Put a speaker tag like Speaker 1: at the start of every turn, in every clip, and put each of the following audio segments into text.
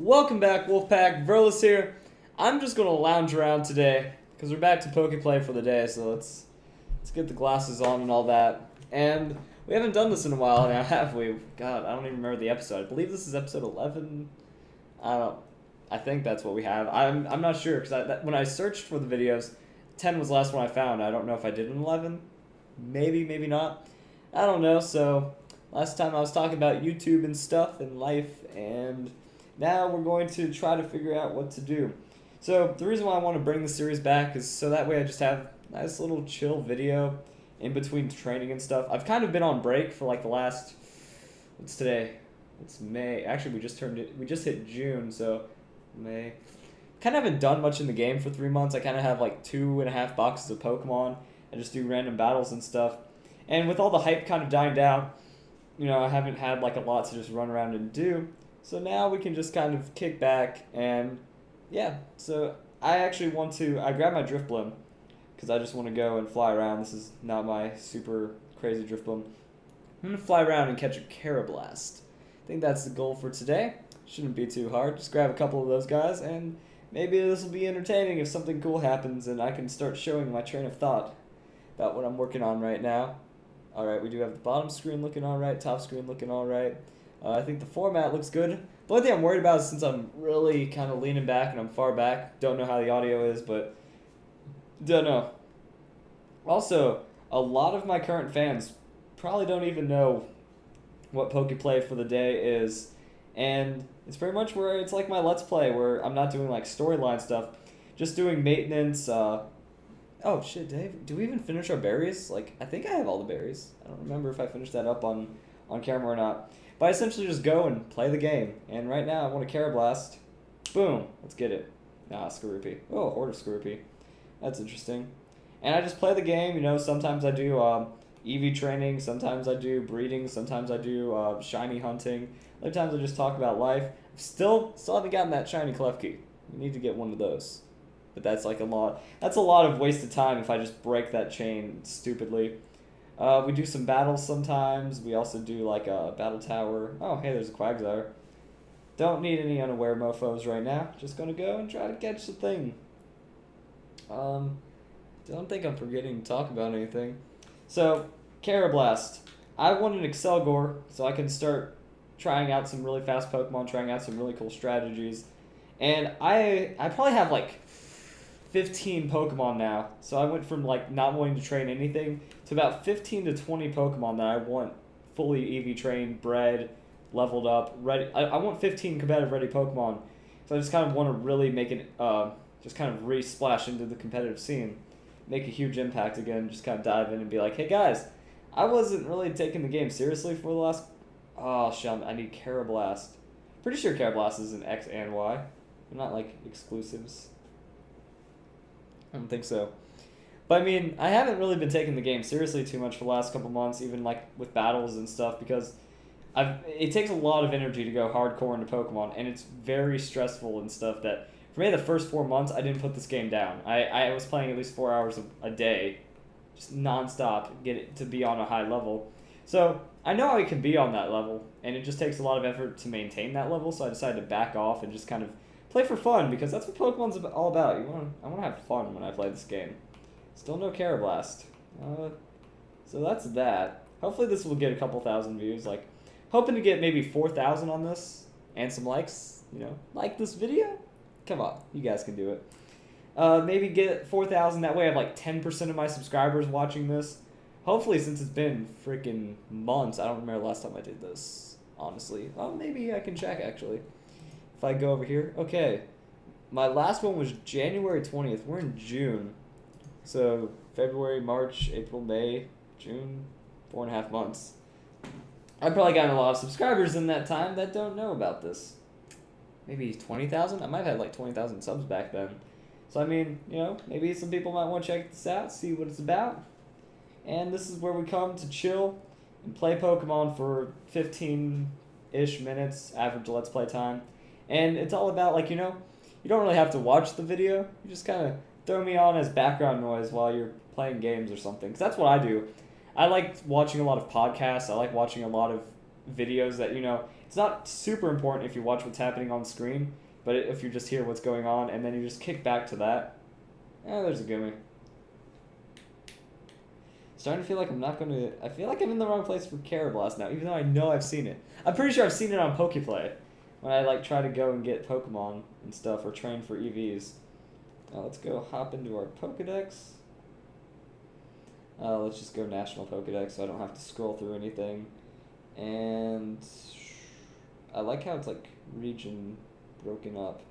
Speaker 1: Welcome back, Wolfpack. Verlis here. I'm just gonna lounge around today because we're back to PokéPlay for the day. So let's get the glasses on and all that. And we haven't done this in a while now, have we? God, I don't even remember the episode. I believe this is episode 11. I don't. I think that's what we have. I'm not sure because when I searched for the videos, 10 was the last one I found. I don't know if I did an 11. Maybe, maybe not. I don't know. So last time I was talking about YouTube and stuff and life, and now we're going to try to figure out what to do. So the reason why I want to bring the series back is so that way I just have a nice little chill video in between training and stuff. I've kind of been on break for like the last, what's today? It's May. Actually, we just hit June, so May. Kind of haven't done much in the game for 3 months. I kind of have like 2.5 boxes of Pokemon. I just do random battles and stuff. And with all the hype kind of dying down, I haven't had like a lot to just run around and do. So now we can just kind of kick back and, yeah. So I grabbed my Drifblim because I just want to go and fly around. This is not my super crazy Drifblim. I'm going to fly around and catch a Karrablast. I think that's the goal for today. Shouldn't be too hard. Just grab a couple of those guys and maybe this will be entertaining if something cool happens and I can start showing my train of thought about what I'm working on right now. Alright, we do have the bottom screen looking alright, top screen looking alright. I think the format looks good. The only thing I'm worried about is since I'm really kind of leaning back and I'm far back, don't know how the audio is, but don't know. Also, a lot of my current fans probably don't even know what PokéPlay for the day is, and it's pretty much where it's like my Let's Play, where I'm not doing like storyline stuff, just doing maintenance. Oh shit, Dave, do we even finish our berries? Like, I think I have all the berries. I don't remember if I finished that up on camera or not. But I essentially just go and play the game. And right now I want a Karrablast. Boom. Let's get it. Nah, Skorupi. Oh, a Horde of Skorupi. That's interesting. And I just play the game. Sometimes I do EV training. Sometimes I do breeding. Sometimes I do shiny hunting. Other times I just talk about life. Still haven't gotten that shiny Klefki. We need to get one of those. But that's like a lot. That's a lot of wasted time if I just break that chain stupidly. We do some battles sometimes. We also do like a battle tower. Oh, hey, there's a Quagsire. Don't need any unaware mofos right now. Just gonna go and try to catch the thing. Don't think I'm forgetting to talk about anything. So, Karrablast. I want an Excelgor so I can start trying out some really fast Pokemon, trying out some really cool strategies. And I probably have like 15 Pokemon now. So I went from like not wanting to train anything to about 15 to 20 Pokemon that I want fully EV trained, bred, leveled up, ready. I want 15 competitive ready Pokemon. So I just kind of want to really make it, just kind of re-splash into the competitive scene. Make a huge impact again, just kind of dive in and be like, hey guys, I wasn't really taking the game seriously for the last, oh shit, I need Karrablast. Pretty sure Karrablast is an X and Y. They're not like exclusives. I don't think so. But I mean, I haven't really been taking the game seriously too much for the last couple months, even like with battles and stuff, because it takes a lot of energy to go hardcore into Pokemon, and it's very stressful and stuff that, for me, the first 4 months, I didn't put this game down. I was playing at least 4 hours a day, just nonstop, get it to be on a high level. So I know I can be on that level, and it just takes a lot of effort to maintain that level, so I decided to back off and just kind of play for fun, because that's what Pokemon's all about. I want to have fun when I play this game. Still no Karrablast. So that's that. Hopefully this will get a couple thousand views. Like, hoping to get maybe 4,000 on this and some likes. Like this video. Come on, you guys can do it. Maybe get 4,000. That way I have like 10% of my subscribers watching this. Hopefully, since it's been freaking months, I don't remember the last time I did this, honestly. Oh, maybe I can check, actually. If I go over here. Okay. My last one was January 20th. We're in June. So, February, March, April, May, June, 4.5 months. I've probably gotten a lot of subscribers in that time that don't know about this. Maybe 20,000? I might have had like 20,000 subs back then. So, I mean, maybe some people might want to check this out, see what it's about. And this is where we come to chill and play Pokemon for 15-ish minutes, average Let's Play time. And it's all about, like, you don't really have to watch the video. You just kind of throw me on as background noise while you're playing games or something. Because that's what I do. I like watching a lot of podcasts. I like watching a lot of videos that, It's not super important if you watch what's happening on screen, but if you just hear what's going on and then you just kick back to that, there's a gimme. Starting to feel like I'm not going to... I feel like I'm in the wrong place for Karrablast now, even though I know I've seen it. I'm pretty sure I've seen it on PokéPlay when I like try to go and get Pokemon and stuff or train for EVs. Let's go hop into our Pokedex. Let's just go National Pokedex so I don't have to scroll through anything. And I like how it's like region broken up.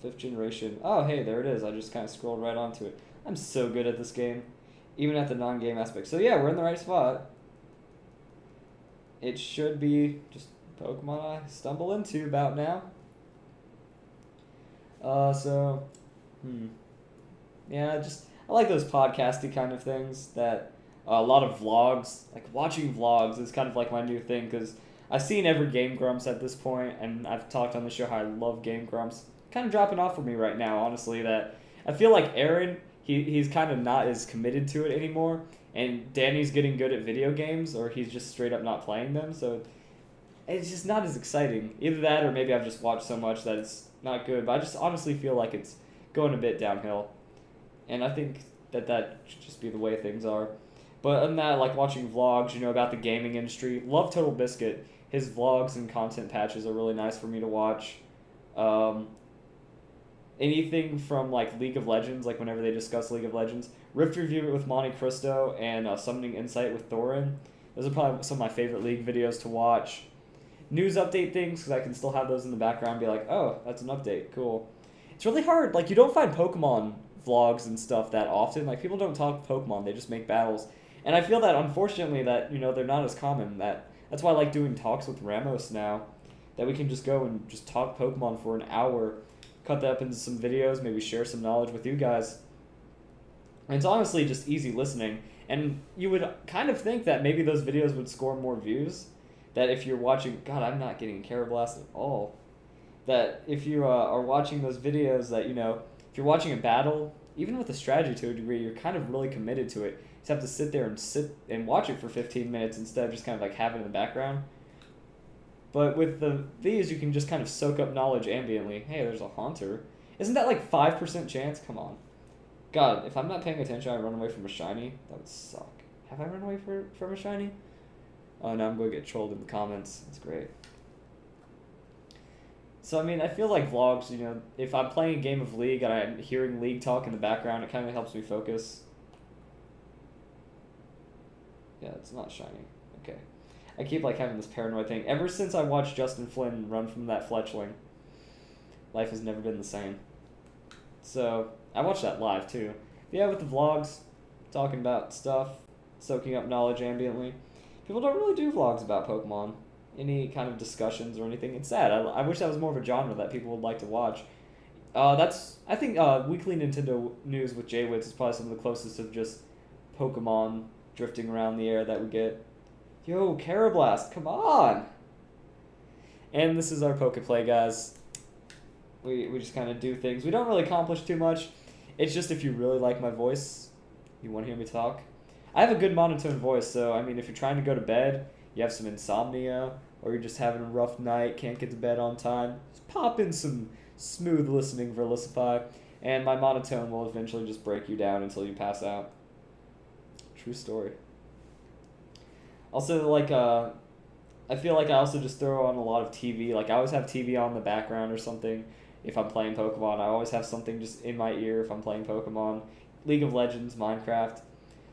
Speaker 1: 5th generation. Oh, hey, there it is. I just kind of scrolled right onto it. I'm so good at this game, even at the non-game aspect. So yeah, we're in the right spot. It should be just Pokemon I stumble into about now. Yeah, I like those podcasty kind of things that a lot of vlogs, like watching vlogs is kind of like my new thing because I've seen every Game Grumps at this point, and I've talked on the show how I love Game Grumps. Kind of dropping off for me right now, honestly, that I feel like Aaron, he's kind of not as committed to it anymore, and Danny's getting good at video games, or he's just straight up not playing them, so it's just not as exciting. Either that, or maybe I've just watched so much that it's not good, but I just honestly feel like it's going a bit downhill, and I think that should just be the way things are. But other than that, like watching vlogs, about the gaming industry. Love Total Biscuit. His vlogs and content patches are really nice for me to watch. Anything from like League of Legends, like whenever they discuss League of Legends. Rift Review with Monte Cristo and Summoning Insight with Thorin. Those are probably some of my favorite League videos to watch. News update things, because I can still have those in the background and be like, oh, that's an update, cool. It's really hard. Like, you don't find Pokemon vlogs and stuff that often. Like, people don't talk Pokemon, they just make battles. And I feel that, unfortunately, that, they're not as common. That's why I like doing talks with Ramos now, that we can just go and just talk Pokemon for an hour, cut that up into some videos, maybe share some knowledge with you guys. And it's honestly just easy listening. And you would kind of think that maybe those videos would score more views, that if you're watching... God, I'm not getting Karrablast at all. That if you are watching those videos that, if you're watching a battle, even with a strategy to a degree, you're kind of really committed to it. You just have to sit there and watch it for 15 minutes instead of just kind of like having it in the background. But with these, you can just kind of soak up knowledge ambiently. Hey, there's a Haunter. Isn't that like 5% chance? Come on. God, if I'm not paying attention, I run away from a shiny. That would suck. Have I run away from a shiny? Oh, no, I'm going to get trolled in the comments. That's great. So, I mean, I feel like vlogs, if I'm playing a game of League and I'm hearing League talk in the background, it kind of helps me focus. Yeah, it's not shiny. Okay. I keep, like, having this paranoid thing. Ever since I watched Justin Flynn run from that Fletchling, life has never been the same. So, I watched that live, too. But yeah, with the vlogs, talking about stuff, soaking up knowledge ambiently. People don't really do vlogs about Pokemon. Any kind of discussions or anything. It's sad. I wish that was more of a genre that people would like to watch. I think Weekly Nintendo News with Jay Witz is probably some of the closest of just Pokemon drifting around the air that we get. Yo, Karrablast, come on! And this is our PokéPlay, guys. We just kind of do things. We don't really accomplish too much. It's just if you really like my voice, you want to hear me talk. I have a good monotone voice, so, I mean, if you're trying to go to bed, you have some insomnia, or you're just having a rough night, can't get to bed on time, just pop in some smooth listening Verlicify, and my monotone will eventually just break you down until you pass out. True story. Also, like, I feel like I also just throw on a lot of TV. Like, I always have TV on in the background or something if I'm playing Pokemon. I always have something just in my ear if I'm playing Pokemon. League of Legends, Minecraft.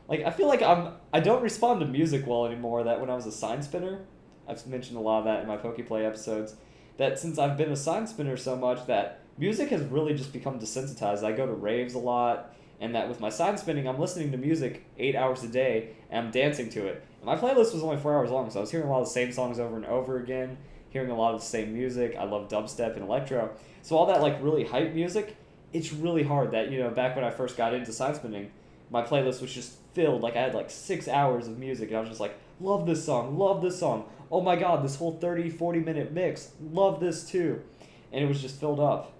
Speaker 1: Like, I feel like I don't respond to music well anymore. That when I was a sign spinner, I've mentioned a lot of that in my PokéPlay episodes, that since I've been a sign spinner so much, that music has really just become desensitized. I go to raves a lot, and that with my sign spinning, I'm listening to music 8 hours a day, and I'm dancing to it. And my playlist was only 4 hours long, so I was hearing a lot of the same songs over and over again, hearing a lot of the same music. I love dubstep and electro. So all that, like, really hype music, it's really hard that, back when I first got into sign spinning, my playlist was just filled. Like, I had, like, 6 hours of music, and I was just like, love this song, love this song. Oh my god, this whole 30, 40-minute mix, love this too. And it was just filled up.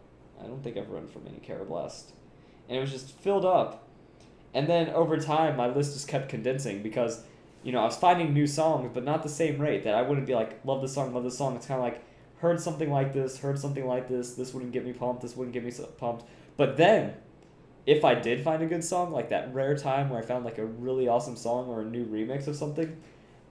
Speaker 1: I don't think I've run from any Karrablast. And it was just filled up. And then over time, my list just kept condensing because I was finding new songs, but not the same rate. That I wouldn't be like, love this song, love this song. It's kind of like, heard something like this, heard something like this. This wouldn't get me pumped. This wouldn't get me pumped. But then, if I did find a good song, like that rare time where I found like a really awesome song or a new remix of something,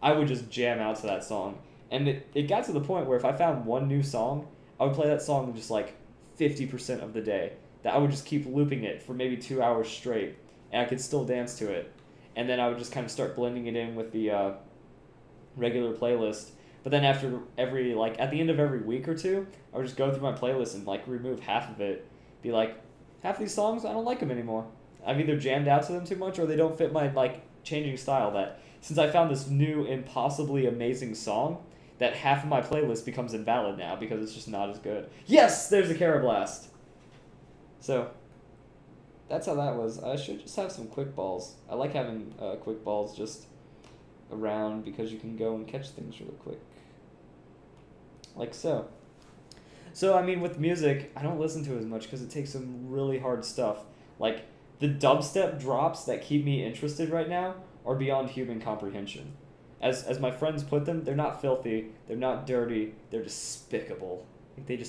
Speaker 1: I would just jam out to that song. And it got to the point where if I found one new song, I would play that song just like 50% of the day. That I would just keep looping it for maybe 2 hours straight, and I could still dance to it. And then I would just kind of start blending it in with the regular playlist. But then after at the end of every week or two, I would just go through my playlist and like remove half of it. Be like, half of these songs, I don't like them anymore. I've either jammed out to them too much or they don't fit my like changing style. That since I found this new impossibly amazing song, that half of my playlist becomes invalid now because it's just not as good. Yes, there's a Karrablast. So that's how that was. I should just have some quick balls. I like having quick balls just around because you can go and catch things really quick. Like so. So, I mean, with music, I don't listen to it as much because it takes some really hard stuff. Like, the dubstep drops that keep me interested right now are beyond human comprehension. As my friends put them, they're not filthy, they're not dirty, they're despicable. Like,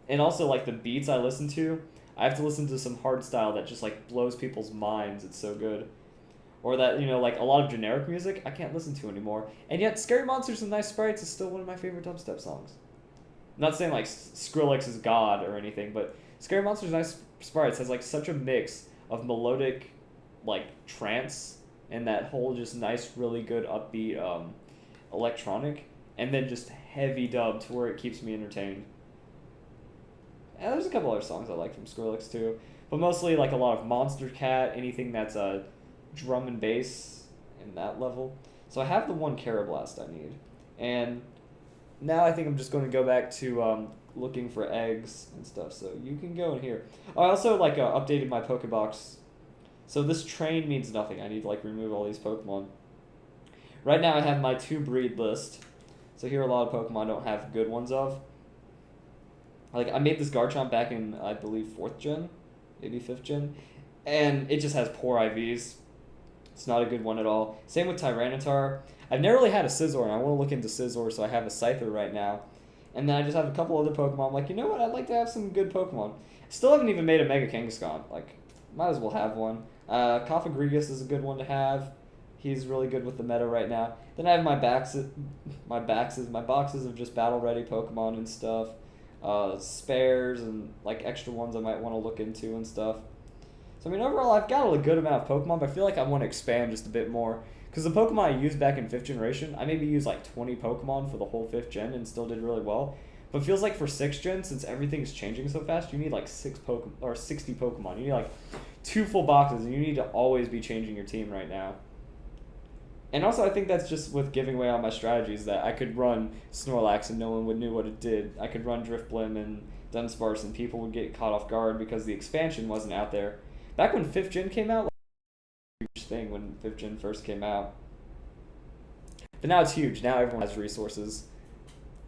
Speaker 1: and also, like, the beats I listen to, I have to listen to some hard style that just, like, blows people's minds. It's so good. Or that, like, a lot of generic music I can't listen to anymore. And yet, Scary Monsters and Nice Sprites is still one of my favorite dubstep songs. I'm not saying, like, Skrillex is God or anything, but Scary Monsters and Nice Sprites has, like, such a mix of melodic, like, trance and that whole just nice, really good, upbeat electronic, and then just heavy dub to where it keeps me entertained. And there's a couple other songs I like from Skrillex too, but mostly like a lot of Monster Cat, anything that's drum and bass in that level. So I have the one Karrablast I need, and now I think I'm just going to go back to looking for eggs and stuff. So you can go in here. Oh, I also like updated my Pokebox. So this train means nothing. I need to like remove all these Pokemon. Right now I have my 2-breed list. So here are a lot of Pokemon I don't have good ones of. Like, I made this Garchomp back in, I believe, 4th gen, maybe 5th gen, and it just has poor IVs. It's not a good one at all. Same with Tyranitar. I've never really had a Scizor, and I want to look into Scizor, so I have a Scyther right now. And then I just have a couple other Pokemon. I'm like, you know what? I'd like to have some good Pokemon. Still haven't even made a Mega Kangaskhan. Like, might as well have one. Cofagrigus is a good one to have. He's really good with the meta right now. Then I have my boxes of just battle-ready Pokemon and stuff. Spares and like extra ones I might want to look into and stuff. So I mean, overall I've got a good amount of Pokemon, but I feel like I want to expand just a bit more. Because the Pokemon I used back in 5th generation, I maybe used like 20 Pokemon for the whole 5th gen and still did really well. But it feels like for 6th gen, since everything's changing so fast, you need like 60 Pokemon. You need like 2 full boxes, and you need to always be changing your team right now. And also, I think that's just with giving away all my strategies, that I could run Snorlax and no one would know what it did. I could run Drifblim and Dunsparce and people would get caught off guard because the expansion wasn't out there. Back when 5th gen came out, like, it was a huge thing when 5th gen first came out. But now it's huge. Now everyone has resources.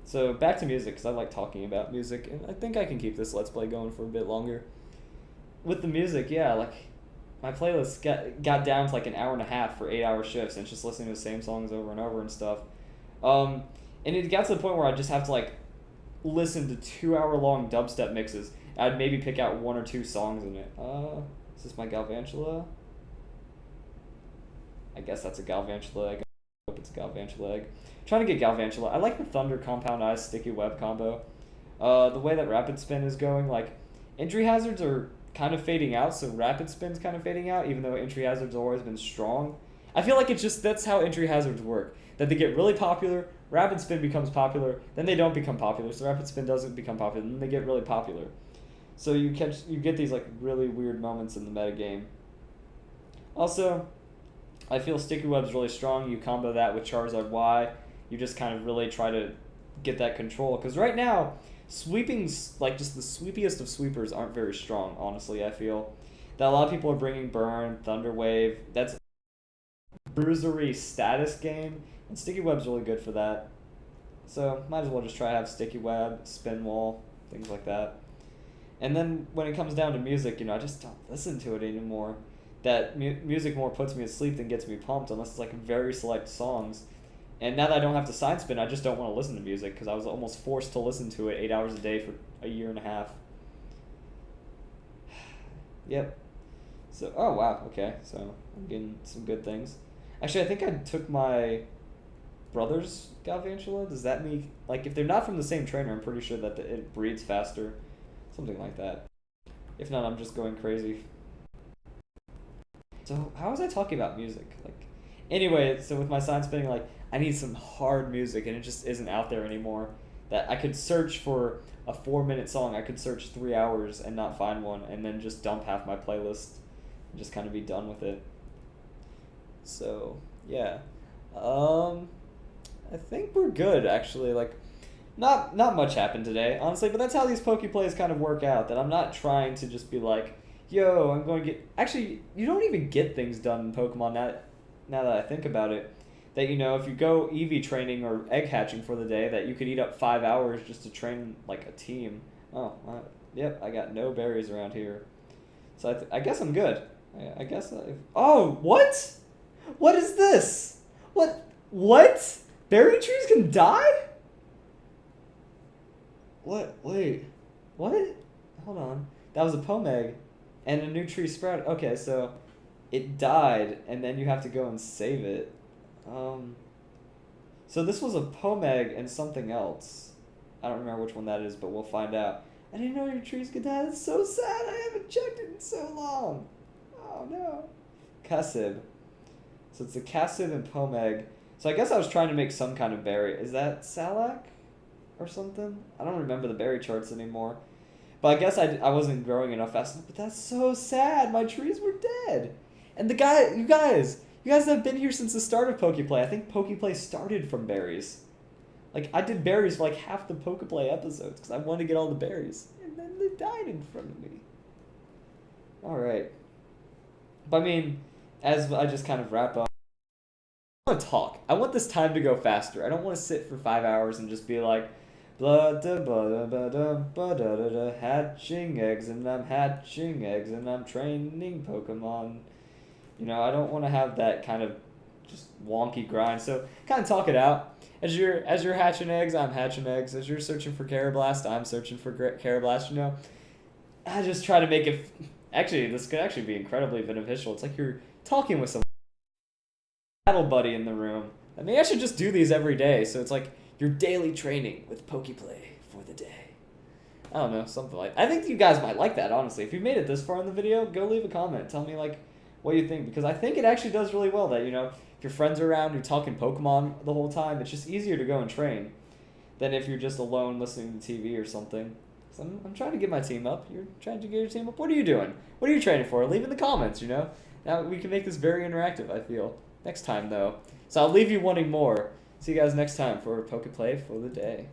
Speaker 1: So back to music, because I like talking about music, and I think I can keep this Let's Play going for a bit longer. With the music, yeah, like, my playlist got down to like an hour and a half for 8-hour shifts, and it's just listening to the same songs over and over and stuff. And it got to the point where I just have to like listen to 2-hour-long dubstep mixes. I'd maybe pick out 1 or 2 songs in it. Is this my Galvantula? I guess that's a Galvantula egg. I hope it's a Galvantula egg. I'm trying to get Galvantula. I like the Thunder Compound Eyes Sticky Web combo. The way that Rapid Spin is going, like, Entry Hazards are kind of fading out, so Rapid Spin's kind of fading out, even though Entry Hazards have always been strong. I feel like it's just, that's how Entry Hazards work. That they get really popular, Rapid Spin becomes popular, then they don't become popular, so Rapid Spin doesn't become popular, then they get really popular. So you get these like really weird moments in the metagame. Also, I feel Sticky Web's really strong. You combo that with Charizard Y, you just kind of really try to get that control. Because right now, sweepings, like just the sweepiest of sweepers, aren't very strong, honestly, I feel. That a lot of people are bringing Burn, Thunder Wave. That's bruisery status game, and Sticky Web's really good for that. So might as well just try to have Sticky Web, Spin Wall, things like that. And then when it comes down to music, I just don't listen to it anymore. that music more puts me to sleep than gets me pumped, unless it's like very select songs. And now that I don't have to side spin, I just don't want to listen to music because I was almost forced to listen to it 8 hours a day for a year and a half. Yep. So, oh wow, okay. So I'm getting some good things. Actually, I think I took my brother's Galvantula. Does that mean, like, if they're not from the same trainer, I'm pretty sure that it breeds faster. Something like that. If not, I'm just going crazy. So, how was I talking about music? Like, anyway, so with my side spinning, like, I need some hard music, and it just isn't out there anymore. That I could search for a 4-minute song, I could search 3 hours and not find one, and then just dump half my playlist and just kind of be done with it. So, yeah. I think we're good, actually. Like, not much happened today, honestly, but that's how these PokéPlays kind of work out, that I'm not trying to just be like, yo, I'm going to get... Actually, you don't even get things done in Pokemon now that I think about it. That, you know, if you go EV training or egg hatching for the day, that you could eat up 5 hours just to train, like, a team. Oh, yep, I got no berries around here. So I guess I'm good. I guess oh, what? What is this? What? Berry trees can die? What? Wait. What? Hold on. That was a Pomeg. And a new tree sprouted. Okay, so it died, and then you have to go and save it. So this was a Pomeg and something else. I don't remember which one that is, but we'll find out. I didn't know your trees could die. That's so sad. I haven't checked it in so long. Oh, no. Cassib. So it's the Cassib and Pomeg. So I guess I was trying to make some kind of berry. Is that Salac or something? I don't remember the berry charts anymore. But I guess I wasn't growing enough fast enough. But that's so sad. My trees were dead. And you guys have been here since the start of PokéPlay. I think PokéPlay started from berries. Like, I did berries for like half the PokéPlay episodes because I wanted to get all the berries. And then they died in front of me. Alright. But I mean, as I just kind of wrap up, I want to talk. I want this time to go faster. I don't want to sit for 5 hours and just be like, blah da ba da da ba da da da, hatching eggs and I'm hatching eggs and I'm training Pokemon. You know, I don't want to have that kind of just wonky grind. So kind of talk it out. As you're hatching eggs, I'm hatching eggs. As you're searching for Karrablast, I'm searching for Karrablast. You know, I just try to make it. Actually, this could actually be incredibly beneficial. It's like you're talking with some battle buddy in the room. I mean, I should just do these every day. So it's like your daily training with PokéPlay for the day. I don't know, something like. I think you guys might like that. Honestly, if you made it this far in the video, go leave a comment. Tell me like what you think, because I think it actually does really well. That, you know, if your friends are around, you're talking Pokemon the whole time. It's just easier to go and train than if you're just alone listening to TV or something. So I'm trying to get my team up. You're trying to get your team up. What are you doing? What are you training for? Leave in the comments, you know? Now we can make this very interactive, I feel. Next time, though. So I'll leave you wanting more. See you guys next time for PokéPlay for the day.